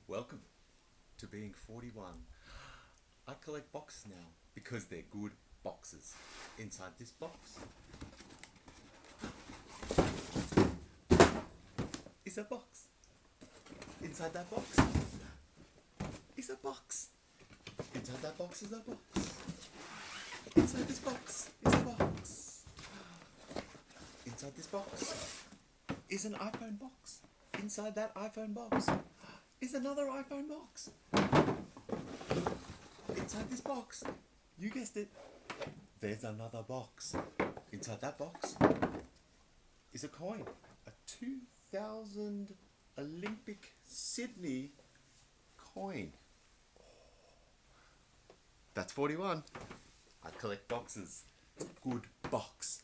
Welcome to being 41. I collect boxes now because they're good boxes. Inside this box is a box. Inside that box is a box. Inside that box is a box. Inside this box is a box. Inside this box is an iPhone box. Inside that iPhone box is another iPhone box. Inside this box, you guessed it, there's another box. Inside that box is a coin, a 2000 Olympic Sydney coin. That's 41. I collect boxes. It's a good box.